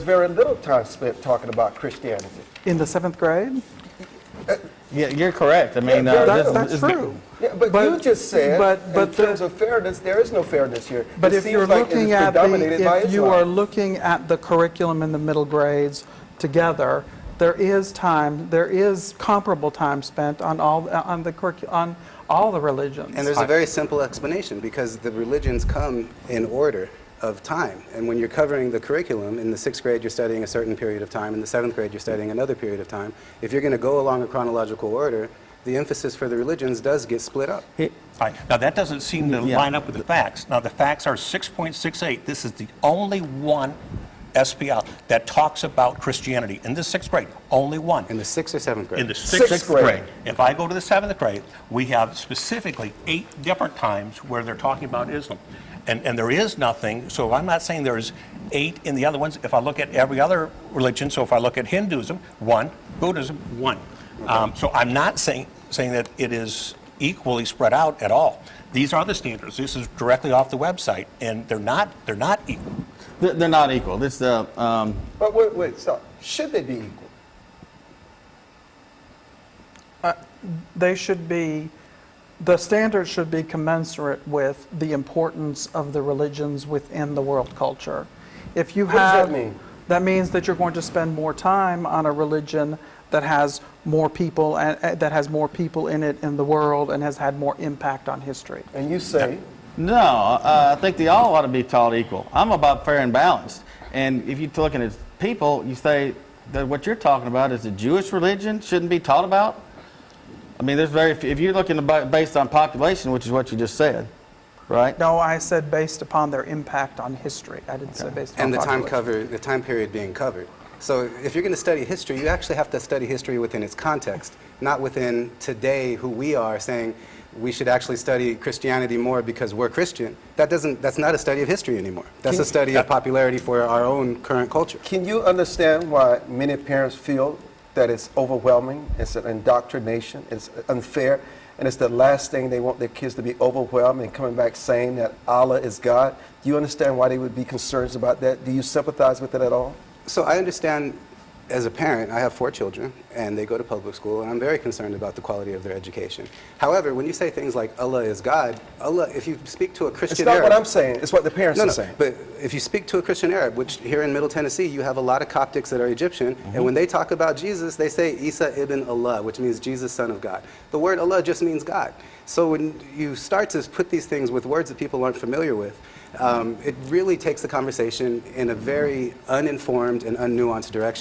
very little time spent talking about Christianity. In the 7th grade? Yeah, you're correct. I mean, That's true. Yeah, but you just said, but in terms of fairness, there is no fairness here. But It if seems you're like it is looking at predominated by if you Islam. are looking at the curriculum in the middle grades together, there is comparable time spent on all the religions. And there's a very simple explanation, because the religions come in order of time. And when you're covering the curriculum, in the 6th grade you're studying a certain period of time, in the 7th grade you're studying another period of time. If you're going to go along a chronological order, the emphasis for the religions does get split up. Right. Now, that doesn't seem to line up with the facts. Now, the facts are 6.68. This is the only one SPL that talks about Christianity in the 6th grade. Only one. In the 6th or 7th grade? In the 6th grade. grade. If I go to the 7th grade, we have specifically 8 different times where they're talking about Islam. And there is nothing, so I'm not saying there's 8 in the other ones. If I look at every other religion, so if I look at Hinduism, 1, Buddhism, 1. So I'm not saying that it is equally spread out at all. These are the standards. This is directly off the website, and they're not equal. they're not equal. It's the But wait, stop. Should they be equal? They should be, the standards should be commensurate with the importance of the religions within the world culture. If you What does have, that mean? that means that you're going to spend more time on a religion that has more people and that has more people in it in the world and has had more impact on history. And you say, no. I think they all ought to be taught equal. I'm about fair and balanced. And if you're looking at people, you say that what you're talking about is the Jewish religion shouldn't be taught about. I mean, there's very few, if you're looking about based on population, which is what you just said, right? No, I said based upon their impact on history. I didn't say based upon And population. the time period being covered. So if you're going to study history, you actually have to study history within its context, not within today who we are, saying we should actually study Christianity more because we're Christian. That's not a study of history anymore. That's a study of popularity for our own current culture. can you understand why many parents feel that it's overwhelming, it's an indoctrination, it's unfair, and it's the last thing they want their kids to be overwhelmed and coming back saying that Allah is God? Do you understand why they would be concerned about that? Do you sympathize with it at all? So I understand, as a parent, I have 4 children, and they go to public school, and I'm very concerned about the quality of their education. However, when you say things like Allah is God, Allah, if you speak to a Christian It's not Arab... what I'm saying, it's what the parents No, are no, saying. but if you speak to a Christian Arab, which here in Middle Tennessee, you have a lot of Coptics that are Egyptian, and when they talk about Jesus, they say Isa ibn Allah, which means Jesus, son of God. The word Allah just means God. So when you start to put these things with words that people aren't familiar with, it really takes the conversation in a very uninformed and unnuanced direction.